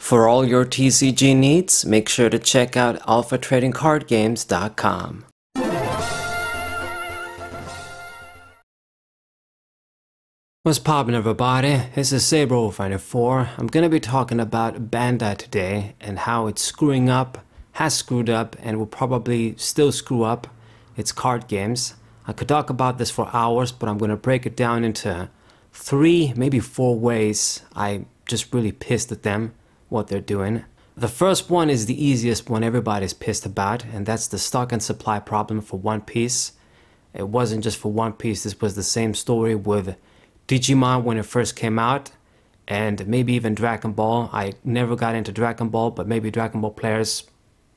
For all your TCG needs, make sure to check out alphatradingcardgames.com. What's poppin', everybody? This is Saber094. I'm gonna be talking about Bandai today and how it's screwing up, has screwed up, and will probably still screw up its card games. I could talk about this for hours, but I'm gonna break it down into 3, maybe 4 ways I just really pissed at them, what they're doing. The first one is the easiest one everybody's pissed about, and that's the stock and supply problem for One Piece. It wasn't just for One Piece, this was the same story with Digimon when it first came out, and maybe even Dragon Ball. I never got into Dragon Ball, but maybe Dragon Ball players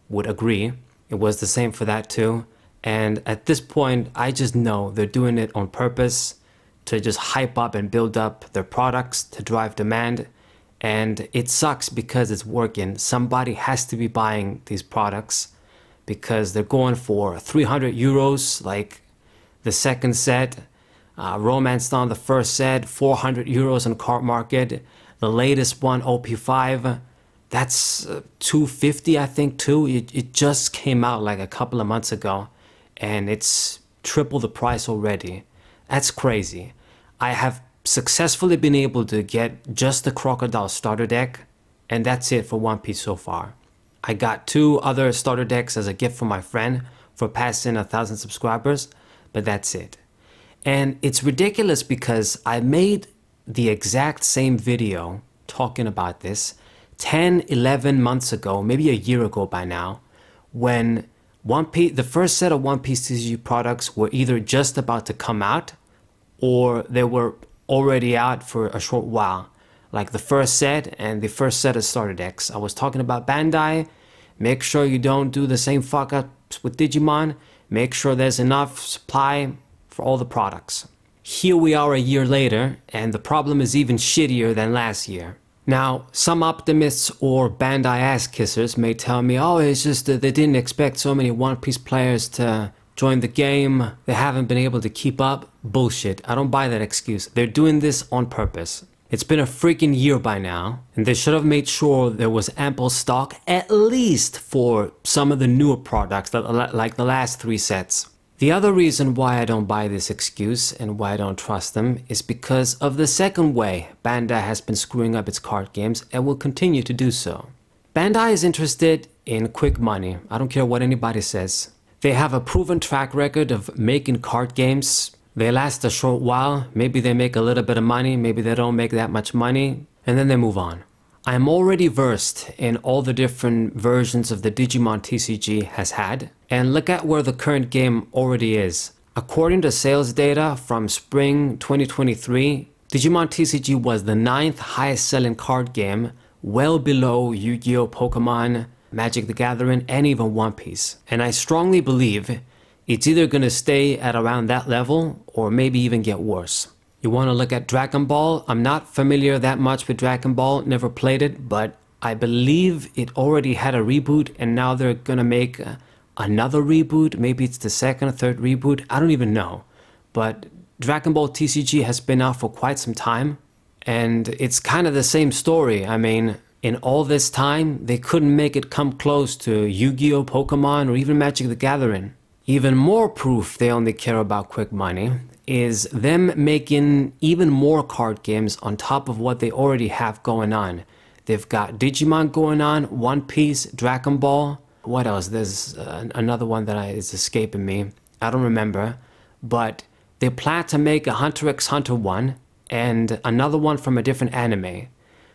would agree. It was the same for that too. And at this point, I just know they're doing it on purpose to just hype up and build up their products to drive demand. And it sucks because it's working. Somebody has to be buying these products because they're going for 300 euros, like the second set. Romance Dawn, the first set, 400 euros on card market. The latest one, OP5, that's 250, I think, too. It just came out like a couple of months ago, and it's triple the price already. That's crazy. I have successfully been able to get just the Crocodile starter deck, and that's it for One Piece so far. I got 2 other starter decks as a gift from my friend for passing 1,000 subscribers, but that's it. And it's ridiculous because I made the exact same video talking about this 10, 11 months ago, maybe a year ago by now, when the first set of One Piece TCG products were either just about to come out or they were already out for a short while. Like the first set and the first set of starter decks. I was talking about Bandai. Make sure you don't do the same fuck ups with Digimon. Make sure there's enough supply for all the products. Here we are a year later, and the problem is even shittier than last year. Now, some optimists or Bandai ass kissers may tell me, oh, it's just that they didn't expect so many One Piece players to join the game. They haven't been able to keep up. Bullshit. I don't buy that excuse. They're doing this on purpose. It's been a freaking year by now, and they should have made sure there was ample stock, at least for some of the newer products, like the last 3 sets. The other reason why I don't buy this excuse and why I don't trust them is because of the second way Bandai has been screwing up its card games and will continue to do so. Bandai is interested in quick money. I don't care what anybody says. They have a proven track record of making card games. They last a short while, maybe they make a little bit of money, maybe they don't make that much money, and then they move on. I'm already versed in all the different versions of the Digimon TCG has had, and look at where the current game already is. According to sales data from spring 2023, Digimon TCG was the 9th highest selling card game, well below Yu-Gi-Oh!, Pokemon, Magic the Gathering, and even One Piece. And I strongly believe it's either gonna stay at around that level or maybe even get worse. You wanna look at Dragon Ball? I'm not familiar that much with Dragon Ball, never played it, but I believe it already had a reboot and now they're gonna make another reboot. Maybe it's the 2nd or 3rd reboot, I don't even know. But Dragon Ball TCG has been out for quite some time, and it's kind of the same story. I mean, in all this time, they couldn't make it come close to Yu-Gi-Oh!, Pokemon, or even Magic the Gathering. Even more proof they only care about quick money is them making even more card games on top of what they already have going on. They've got Digimon going on, One Piece, Dragon Ball. What else? There's another one that is escaping me. I don't remember. But they plan to make a Hunter x Hunter one and another one from a different anime.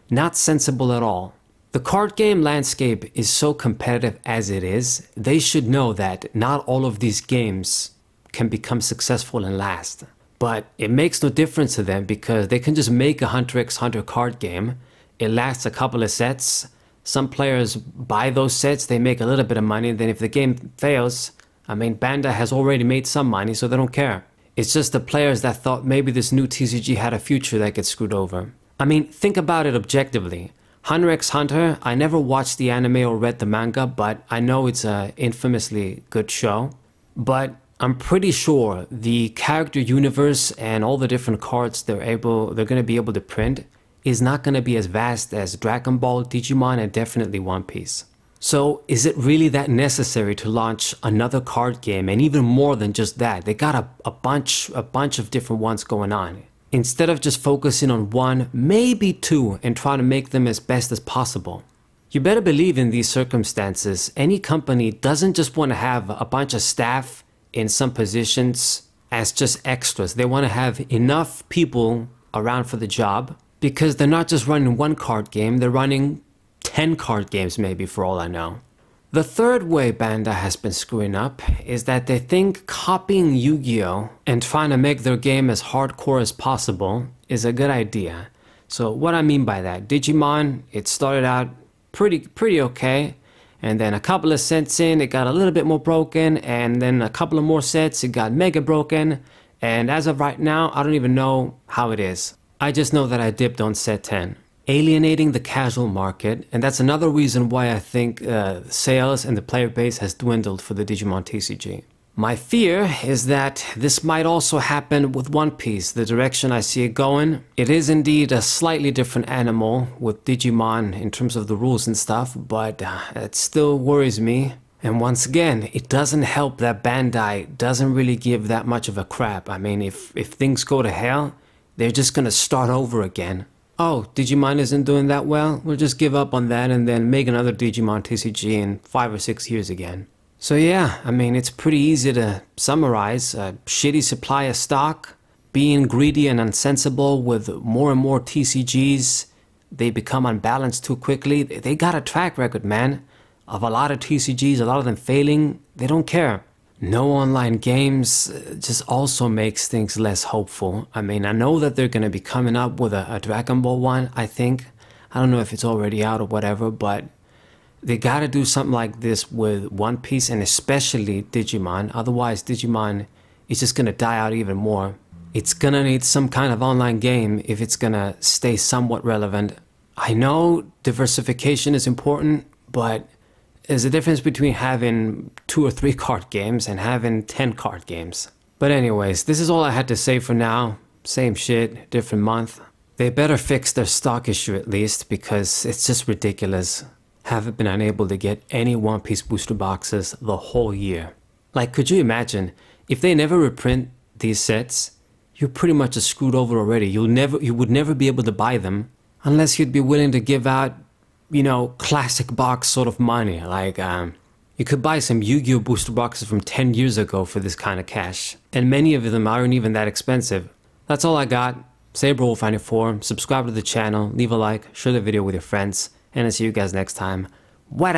Not sensible at all. The card game landscape is so competitive as it is, they should know that not all of these games can become successful and last. But it makes no difference to them because they can just make a Hunter x Hunter card game. It lasts a couple of sets. Some players buy those sets, they make a little bit of money, and then if the game fails, I mean, Bandai has already made some money, so they don't care. It's just the players that thought maybe this new TCG had a future that gets screwed over. I mean, think about it objectively. Hunter x Hunter, I never watched the anime or read the manga, but I know it's an infamously good show. But I'm pretty sure the character universe and all the different cards they're going to be able to print is not going to be as vast as Dragon Ball, Digimon, and definitely One Piece. So is it really that necessary to launch another card game, and even more than just that? They got a bunch of different ones going on. Instead of just focusing on one, maybe two, and trying to make them as best as possible. You better believe in these circumstances, any company doesn't just want to have a bunch of staff in some positions as just extras. They want to have enough people around for the job, because they're not just running one card game, they're running 10 card games maybe, for all I know. The third way Bandai has been screwing up is that they think copying Yu-Gi-Oh! And trying to make their game as hardcore as possible is a good idea. So what I mean by that, Digimon, it started out pretty okay, and then a couple of sets in, it got a little bit more broken, and then a couple of more sets, it got mega broken, and as of right now, I don't even know how it is. I just know that I dipped on set 10. Alienating the casual market, and that's another reason why I think sales and the player base has dwindled for the Digimon TCG. My fear is that this might also happen with One Piece, the direction I see it going. It is indeed a slightly different animal with Digimon in terms of the rules and stuff, but it still worries me. And once again, it doesn't help that Bandai doesn't really give that much of a crap. I mean, if things go to hell, they're just gonna start over again. Oh, Digimon isn't doing that well? We'll just give up on that and then make another Digimon TCG in 5 or 6 years again. So yeah, I mean, it's pretty easy to summarize. A shitty supply of stock, being greedy and unsensible with more and more TCGs. They become unbalanced too quickly. They got a track record, man, of a lot of TCGs, a lot of them failing. They don't care. No online games just also makes things less hopeful. I mean, I know that they're going to be coming up with a Dragon Ball one, I think. I don't know if it's already out or whatever, but they got to do something like this with One Piece and especially Digimon. Otherwise, Digimon is just going to die out even more. It's going to need some kind of online game if it's going to stay somewhat relevant. I know diversification is important, but there's a difference between having 2 or 3 card games and having 10 card games. But anyways, this is all I had to say for now. Same shit, different month. They better fix their stock issue at least, because it's just ridiculous. Haven't been unable to get any One Piece booster boxes the whole year. Like, could you imagine if they never reprint these sets? You're pretty much just screwed over already. You would never be able to buy them unless you'd be willing to give out, you know, classic box sort of money. Like, you could buy some Yu-Gi-Oh! Booster boxes from 10 years ago for this kind of cash. And many of them aren't even that expensive. That's all I got. SaberWolf94. Subscribe to the channel, leave a like, share the video with your friends, and I'll see you guys next time. What